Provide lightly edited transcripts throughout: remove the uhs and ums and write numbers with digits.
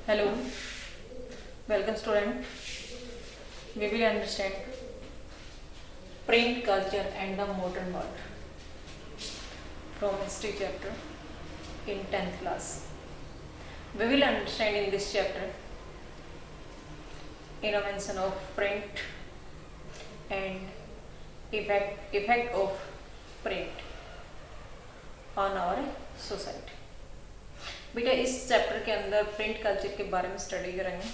Hello, welcome student. We will understand print culture and the modern world from history chapter in 10th class. We will understand in this chapter invention of print and effect of print on our society. बेटा इस chapter के अंदर print culture के बारे में study करेंगे।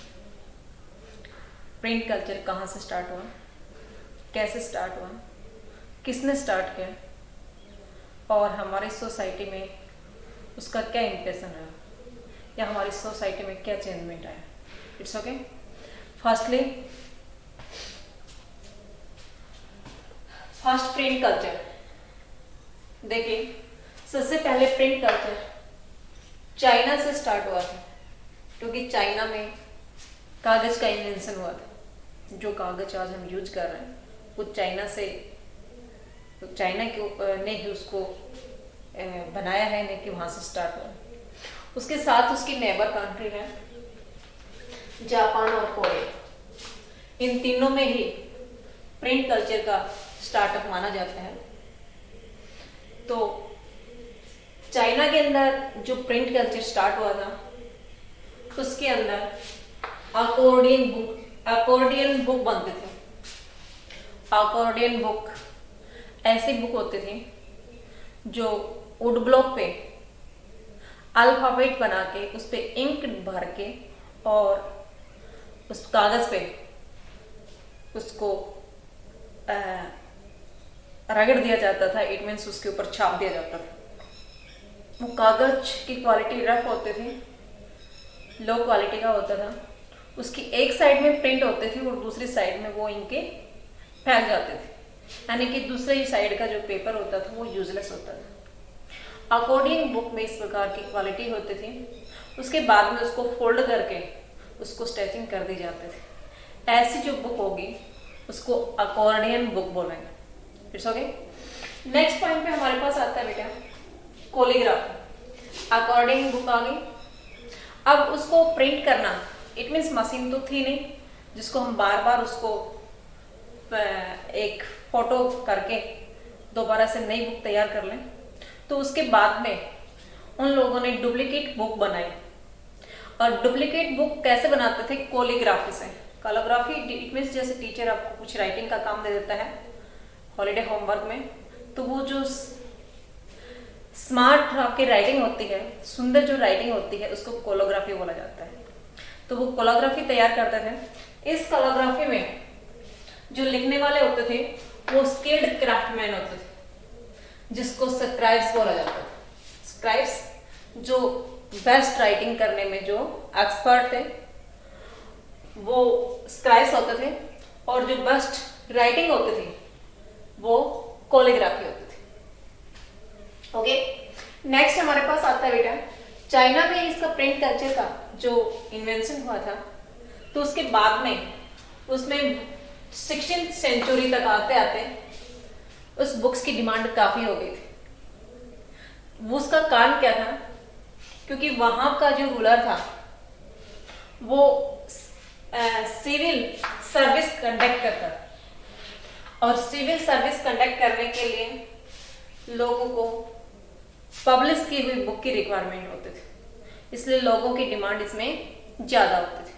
Print culture कहाँ से स्टार्ट हुआ, कैसे स्टार्ट हुआ, किसने स्टार्ट किया और हमारी सोसाइटी में उसका क्या इम्प्रेशन रहा या हमारी सोसाइटी में क्या चेंजमेंट आया। It's okay. Firstly first print culture देखिए, सबसे पहले प्रिंट कल्चर चाइना से स्टार्ट हुआ था, क्योंकि चाइना में कागज का इन्वेंशन हुआ था। जो कागज आज हम यूज कर रहे हैं वो चाइना ने ही उसको बनाया है, नहीं कि वहां से स्टार्ट हुआ। उसके साथ उसकी नेबर कंट्री है जापान और कोरिया। इन तीनों में ही प्रिंट कल्चर का स्टार्टअप माना जाता है। तो चाइना के अंदर जो प्रिंट कल्चर स्टार्ट हुआ था उसके अंदर अकॉर्डियन बुक बनते थे। अकॉर्डियन बुक ऐसी बुक होते थे जो वुड ब्लॉक पे अल्फाबेट बना के उस पे इंक भर के और उस कागज पे उसको रगड़ दिया जाता था। इट मीन्स उसके ऊपर छाप दिया जाता था। वो कागज की क्वालिटी रफ होते थे, लो क्वालिटी का होता था। उसकी एक साइड में प्रिंट होते थे और दूसरी साइड में वो इनके फैल जाते थे, यानी कि दूसरी साइड का जो पेपर होता था वो यूजलेस होता था। अकॉर्डिंग बुक में इस प्रकार की क्वालिटी होती थी। उसके बाद में उसको फोल्ड करके उसको स्टिचिंग कर दी जाते थे। ऐसी जो बुक होगी उसको अकॉर्डियन बुक बोलेंगे। It's okay. नेक्स्ट पॉइंट पे हमारे पास आता है बेटा कोलीग्राफी। अकॉर्डिंग बुक आ गई। अब उसको प्रिंट करना, इट मीन्स मशीन तो थी नहीं जिसको हम बार बार उसको एक फोटो करके दोबारा से नई बुक तैयार कर लें। तो उसके बाद में उन लोगों ने डुप्लीकेट बुक बनाई। और डुप्लीकेट बुक कैसे बनाते थे? कोलीग्राफी से। कोलीग्राफी इट मीन्स जैसे टीचर आपको कुछ राइटिंग का काम दे देता है हॉलीडे होमवर्क में, तो वो जो स्मार्ट आपकी राइटिंग होती है, सुंदर जो राइटिंग होती है, उसको कोलोग्राफी बोला जाता है। तो वो कोलोग्राफी तैयार करते थे। इस कोलोग्राफी में जो लिखने वाले होते थे वो स्किल्ड क्राफ्टमैन होते थे, जिसको स्क्राइब्स बोला जाता था। स्क्राइब्स जो बेस्ट राइटिंग करने में जो एक्सपर्ट थे वो स्क्राइब्स होते थे, और जो बेस्ट राइटिंग होती थी वो कोलिग्राफी होती थी। ओके। नेक्स्ट हमारे पास आता है बेटा चाइना में इसका प्रिंट कल्चर का जो इन्वेंशन हुआ था, तो उसके बाद में उसमें 16th सेंचुरी तक आते आते उस बुक्स की डिमांड काफी हो गई थी। उसका कारण क्या था? क्योंकि वहां का जो रूलर था वो सिविल सर्विस कंडक्ट करता था, और सिविल सर्विस कंडक्ट करने के लिए लोगों को पब्लिश की हुई बुक की रिक्वायरमेंट होती थी, इसलिए लोगों की डिमांड इसमें ज्यादा होती थी।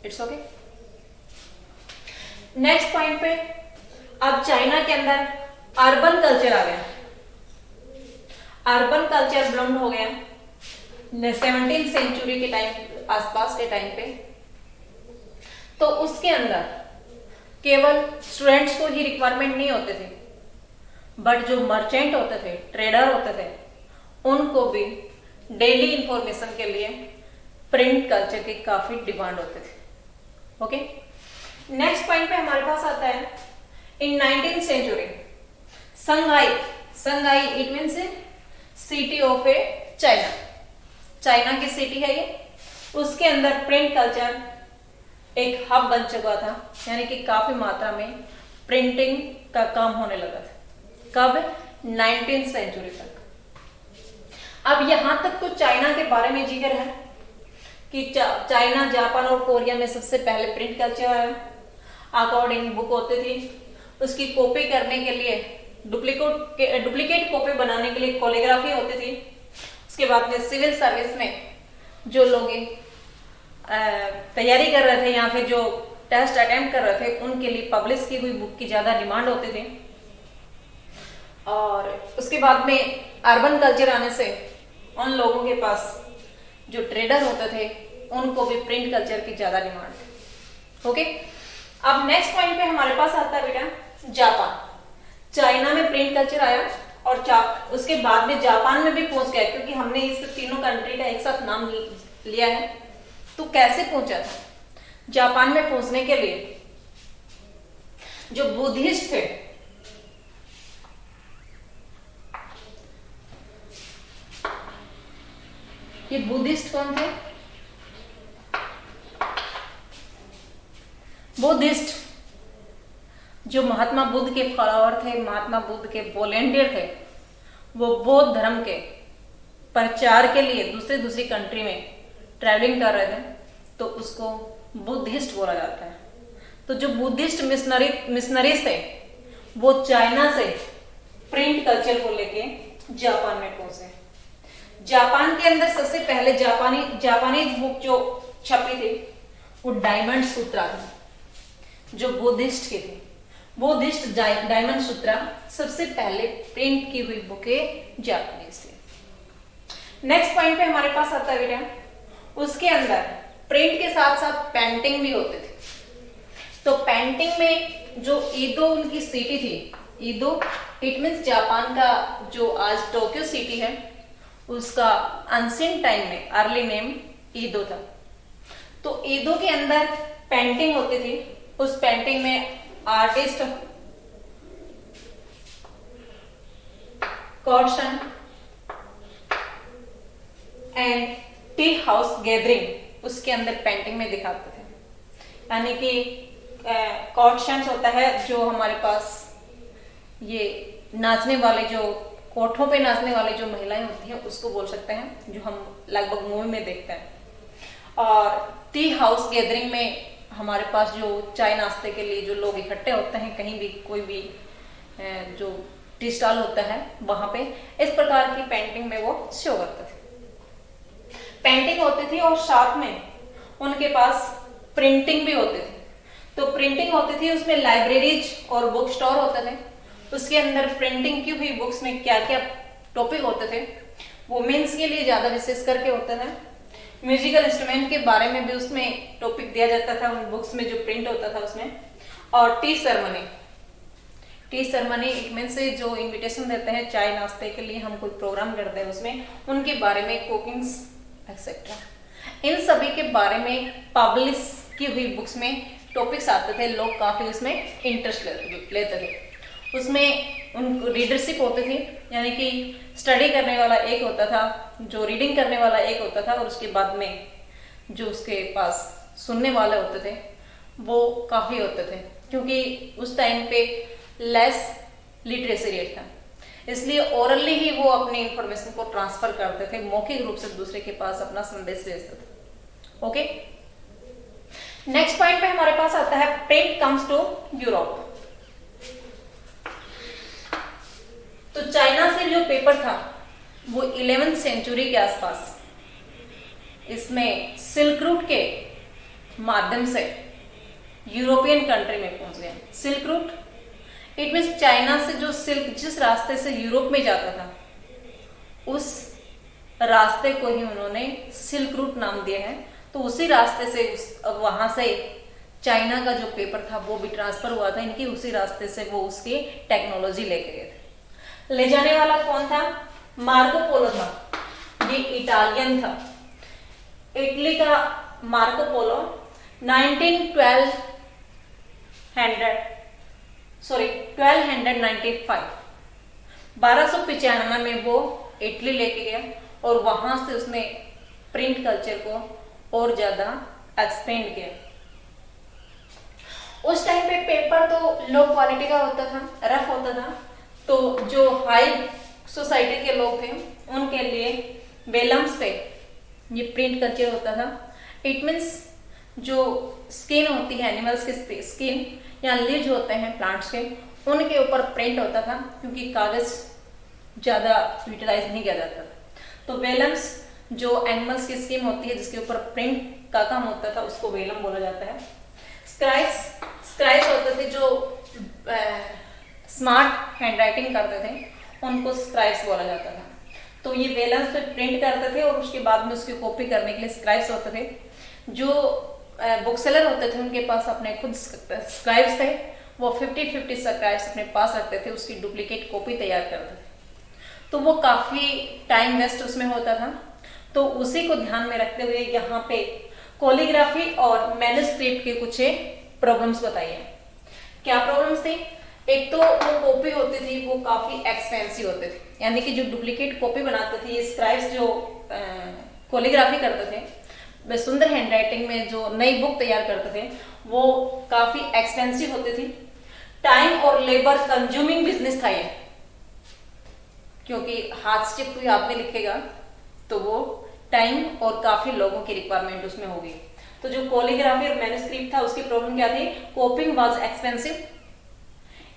It's okay. नेक्स्ट पॉइंट पे अब चाइना के अंदर अर्बन कल्चर आ गया। अर्बन कल्चर ब्लॉन्ड हो गया 17th सेंचुरी के टाइम, आसपास के टाइम पे। तो उसके अंदर केवल स्टूडेंट्स को ही रिक्वायरमेंट नहीं होते थे, बट जो मर्चेंट होते थे, ट्रेडर होते थे, उनको भी डेली इंफॉर्मेशन के लिए प्रिंट कल्चर की काफी डिमांड होते थे। ओके। नेक्स्ट पॉइंट पे हमारे पास आता है in 19th century Shanghai it means city of a China. China की सिटी है ये। उसके अंदर प्रिंट कल्चर एक हब बन चुका था, यानी कि काफी मात्रा में प्रिंटिंग का काम होने लगा था। कब? 19th सेंचुरी तक। अब यहां तक तो चाइना के बारे में जिक्र है कि चाइना, जापान और कोरिया में सबसे पहले प्रिंट कल्चर आया, अकॉर्डिंग बुक होती थी। उसकी कॉपी करने के लिए डुप्लीकेट कॉपी बनाने के लिए कोलियोग्राफी होती थी। उसके बाद में सिविल सर्विस में जो लोग तैयारी कर रहे थे या फिर जो टेस्ट अटेम्प्ट कर रहे थे उनके लिए पब्लिश की हुई बुक की ज्यादा डिमांड होती थी। और उसके बाद में अर्बन कल्चर आने से उन लोगों के पास जो ट्रेडर होते थे उनको भी प्रिंट कल्चर की ज्यादा डिमांड थी। ओके, अब नेक्स्ट पॉइंट पे हमारे पास आता है बेटा जापान। चाइना में प्रिंट कल्चर आया और उसके बाद में जापान में भी पहुंच गया, क्योंकि हमने इस तीनों कंट्री का एक साथ नाम लिया है। तो कैसे पहुंचा था? जापान में पहुंचने के लिए जो बुद्धिस्ट थे, ये बुद्धिस्ट कौन थे? बुद्धिस्ट जो महात्मा बुद्ध के फॉलोअर थे, महात्मा बुद्ध के वॉलेंटियर थे, वो बौद्ध धर्म के प्रचार के लिए दूसरी कंट्री में ट्रैवलिंग कर रहे थे, तो उसको बुद्धिस्ट बोला जाता है। तो जो बुद्धिस्ट मिशनरीज थे वो चाइना से प्रिंट कल्चर को लेके जापान में पहुंचे। जापान के अंदर सबसे पहले जापानीज बुक जो छपी थी वो डायमंड सूत्रा थी, जो बुद्धिस्ट के थे। बुद्धिस्ट डायमंड सूत्रा सबसे पहले प्रिंट की हुई बुकें जापानीज थी। नेक्स्ट पॉइंट पे हमारे पास आता है बेटा, उसके अंदर प्रिंट के साथ साथ पेंटिंग भी होते थे। तो पेंटिंग में जो ईदो उनकी सिटी थी, ईदो इट मीन्स जापान का जो आज टोक्यो सिटी है, उसका एंशिएंट टाइम में अर्ली नेम ईदो था। तो ईदो के अंदर पेंटिंग होती थी। उस पेंटिंग में आर्टिस्ट कॉटसन एंड टी हाउस गैदरिंग उसके अंदर पेंटिंग में दिखाते थे। यानी कि कॉटशंस होता है जो हमारे पास ये नाचने वाले, जो कोठों पे नाचने वाले जो महिलाएं होती हैं उसको बोल सकते हैं, जो हम लगभग मूवी में देखते हैं। और टी हाउस गैदरिंग में हमारे पास जो चाय नाश्ते के लिए जो लोग इकट्ठे होते हैं, कहीं भी कोई भी जो टी स्टॉल होता है वहां पे, इस प्रकार की पेंटिंग में वो शो करते थे। पेंटिंग होती थी और साथ में उनके पास प्रिंटिंग भी होती थी। तो प्रिंटिंग होती थी, उसमें लाइब्रेरीज और बुक स्टोर होते थे। उसके अंदर प्रिंटिंग की हुई बुक्स में क्या क्या टॉपिक होते थे, वुमेन्स के लिए ज्यादा विशेष करके होते थे। म्यूजिकल इंस्ट्रूमेंट के बारे में भी उसमें टॉपिक दिया जाता था उन बुक्स में जो प्रिंट होता था उसमें। और टी सेरेमनी इट मीन्स जो इनविटेशन देते हैं चाय नाश्ते के लिए, हम कोई प्रोग्राम करते हैं उसमें, उनके बारे में कुकिंग्स एक्सेट्रा, इन सभी के बारे में पब्लिश की हुई बुक्स में टॉपिक्स आते थे। लोग काफी उसमें इंटरेस्ट लेते थे। उसमें उन रीडरशिप होती थी, यानी कि स्टडी करने वाला एक होता था, जो रीडिंग करने वाला एक होता था, और उसके बाद में जो उसके पास सुनने वाले होते थे वो काफी होते थे, क्योंकि उस टाइम पे लेस लिटरेसी रेट था, इसलिए ओरली ही वो अपनी इंफॉर्मेशन को ट्रांसफर करते थे, मौखिक रूप से दूसरे के पास अपना संदेश भेजते थे। ओके, नेक्स्ट पॉइंट पे हमारे पास आता है प्रिंट कम्स टू यूरोप। तो चाइना से जो पेपर था वो 11वीं सेंचुरी के आसपास इसमें सिल्क रूट के माध्यम से यूरोपियन कंट्री में पहुंच गया। Silk route it means China से जो सिल्क जिस रास्ते से यूरोप में जाता था उस रास्ते को ही उन्होंने सिल्क रूट नाम दिया है। तो उसी रास्ते से वहां से चाइना का जो पेपर था वो भी ट्रांसफर हुआ था इनकी, उसी रास्ते से वो उसकी टेक्नोलॉजी लेके गए थे। ले जाने वाला कौन था? मार्को पोलो था। ये इटालियन था, इटली का मार्को पोलो 1295 में वो इटली लेके गया और वहां से उसने प्रिंट कल्चर को और ज्यादा एक्सपेंड किया। उस टाइम पे पेपर तो लो क्वालिटी का होता था, रफ होता था, तो जो हाई सोसाइटी के लोग थे उनके लिए वेलम्स पे ये प्रिंट कल्चर होता था। इट मीन्स जो स्किन होती है एनिमल्स की स्किन या लीव्स होते हैं प्लांट्स के, उनके ऊपर प्रिंट होता था, क्योंकि कागज ज्यादा यूटिलाइज नहीं किया जाता था। तो वेलम्स जो एनिमल्स की स्किन होती है जिसके ऊपर प्रिंट का काम होता था, उसको वेलम बोला जाता है। स्क्राइब्स होते थे जो स्मार्ट हैंडराइटिंग करते थे, उनको स्क्राइब्स बोला जाता था। तो ये वेलम्स पे प्रिंट करते थे और उसके बाद में उसकी कॉपी करने के लिए स्क्राइब्स होते थे। जो बुक सेलर होते थे उनके पास अपने खुद स्क्राइब्स थे, वो 50-50 स्क्राइब्स अपने पास रखते थे, उसकी डुप्लीकेट कॉपी तैयार करते थे। तो वो काफी टाइम वेस्ट उसमें होता था। तो उसी को ध्यान में रखते हुए यहाँ पे कॉलीग्राफी और मैन्युस्क्रिप्ट के कुछ प्रॉब्लम्स बताइए। क्या प्रॉब्लम्स थी? एक तो वो कॉपी होती थी वो काफी एक्सपेंसिव होते थे, यानी कि जो डुप्लीकेट कॉपी बनाते थे ये स्क्राइब्स जो कॉलीग्राफी करते थे, सुंदर हैंडराइटिंग में जो नई बुक तैयार करते थे, वो काफी एक्सपेंसिव होती थी। टाइम और लेबर कंज्यूमिंग बिजनेस था ये, क्योंकि हाथ से कोई आदमी लिखेगा तो वो टाइम और काफी लोगों की रिक्वायरमेंट उसमें होगी। तो जो कॉलीग्राफी और मैन्युस्क्रिप्ट था उसकी प्रॉब्लम क्या थी? कॉपिंग was expensive,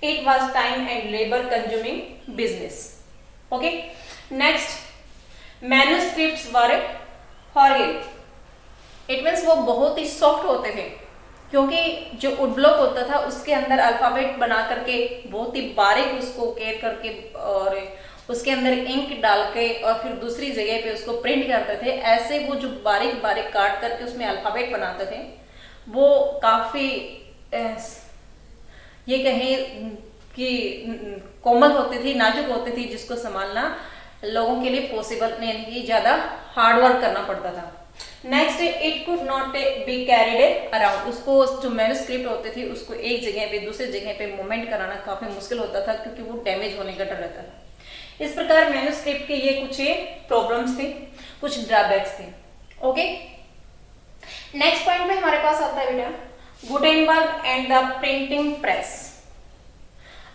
it was time and labour consuming business. Okay, next, manuscripts were fragile. It means वो बहुत ही सॉफ्ट होते थे, क्योंकि जो वुड ब्लॉक होता था उसके अंदर अल्फाबेट बना करके बहुत ही बारीक उसको केयर करके और उसके अंदर इंक डाल के और फिर दूसरी जगह पे उसको प्रिंट करते थे। ऐसे वो जो बारीक बारीक काट करके उसमें अल्फाबेट बनाते थे, वो काफी ये कहें कि कोमल होती थी, नाजुक होती थी, जिसको संभालना लोगों के लिए पॉसिबल नहीं, ज्यादा हार्ड वर्क करना पड़ता था। Next, it could not be carried around. उसको जो मैन्युस्क्रिप्ट होते थे उसको एक जगह पे दूसरे जगह पे मूवमेंट कराना काफी मुश्किल होता था, क्योंकि वो डैमेज होने का डर रहता था। इस प्रकार मैन्युस्क्रिप्ट के ये कुछ प्रॉब्लम्स थे, कुछ ड्रॉबैक्स थे। ओके, नेक्स्ट पॉइंट में हमारे पास आता है बेटा Gutenberg and the printing press.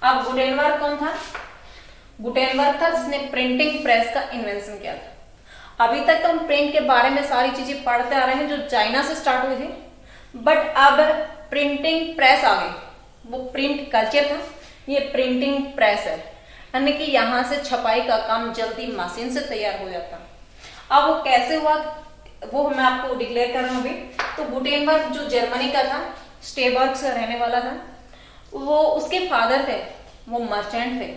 अब गुटेनबर्ग कौन था? गुटेनबर्ग था जिसने प्रिंटिंग प्रेस का इन्वेंशन किया था। अभी तक तो हम प्रिंट के बारे में सारी चीजें पढ़ते आ रहे हैं जो चाइना से स्टार्ट हुई थी, बट अब प्रिंटिंग प्रेस आ गई। वो प्रिंट कल्चर था, ये प्रिंटिंग प्रेस है, यानी कि यहाँ से छपाई का काम जल्दी मशीन से तैयार हो जाता। अब वो कैसे हुआ वो मैं आपको डिक्लेयर कर रहा हूँ अभी। तो गुटेनबर्ग जो जर्मनी का था, स्टेबर्ग से रहने वाला था, वो उसके फादर थे, वो मर्चेंट थे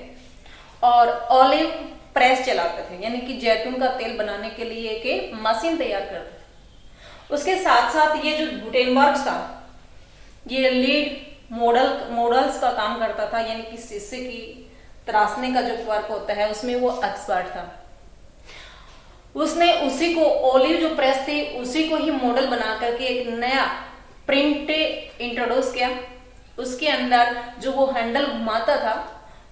और ऑलिव प्रेस चलाते थे, यानी कि जैतून का तेल बनाने के लिए एक मशीन तैयार करते थे। उसके साथ साथ ये जो गुटेनबर्ग था ये लीड मॉडल्स का काम करता था, यानी कि शीशे की तराशने का जो वर्क होता है उसमें वो एक्सपर्ट था। उसने उसी को ओलिव जो प्रेस थी उसी को ही मॉडल बना करके एक नया प्रिंट इंट्रोड्यूस किया। उसके अंदर जो वो हैंडल घुमाता था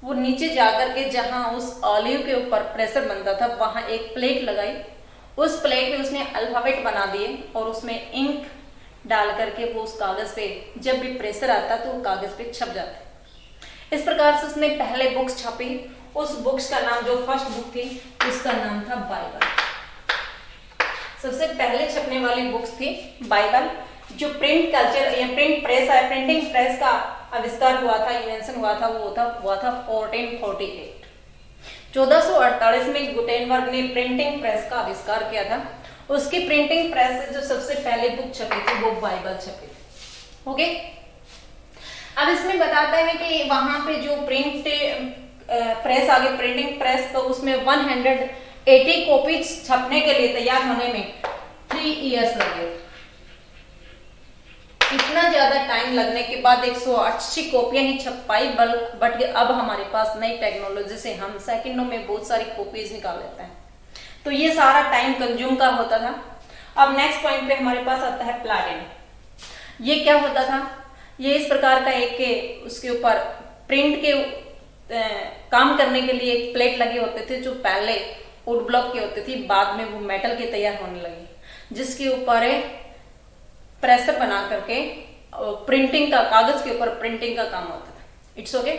वो नीचे जाकर के जहां उस ऑलिव के ऊपर प्रेशर बनता था वहां एक प्लेट लगाई। उस प्लेट में उसने अल्फाबेट बना दिए और उसमें इंक डाल करके वो उस कागज पे जब भी प्रेशर आता तो वो कागज पे छप जाता। इस प्रकार से उसने पहले बुक्स छापी। उस बुक्स का नाम जो फर्स्ट बुक थी उसका नाम था बाइबल। सबसे पहले छपने वाली बुक्स थी बाइबल। जो प्रिंट कल्चर या प्रिंट प्रेस है, प्रिंटिंग प्रेस का आविष्कार हुआ था, इन्वेंशन हुआ था, वो हुआ था 1448। 1448 में गुटेनबर्ग ने प्रिंटिंग प्रेस का आविष्कार किया था। उसकी प्रिंटिंग प्रेस से जो सबसे पहले बुक छपी थी वो बाइबल छपी थी। ओके, अब इसमें बताता है कि वहां पे जो प्रिंट प्रेस आगे प्रिंटिंग प्रेस, तो उसमें 180 कॉपीज छपने के लिए तैयार होने में 3 इयर्स लगे। इतना ज्यादा टाइम लगने के बाद 180 कॉपियां ही छप पाई, बट अब हमारे पास नई टेक्नोलॉजी से हम सेकंडों में बहुत सारी कॉपीज निकाल लेते हैं। तो ये सारा टाइम कंज्यूम का होता था। अब नेक्स्ट पॉइंट पे हमारे पास आता है प्लाटिन। ये क्या होता था? ये इस प्रकार का एक उसके ऊपर प्रिंट के काम करने के लिए एक प्लेट लगे होते थे जो पहले वुड ब्लॉक के होते थी, बाद में वो मेटल के तैयार होने लगे, जिसके ऊपर प्रेशर बना करके प्रिंटिंग का, कागज के ऊपर प्रिंटिंग का काम होता था। It's okay.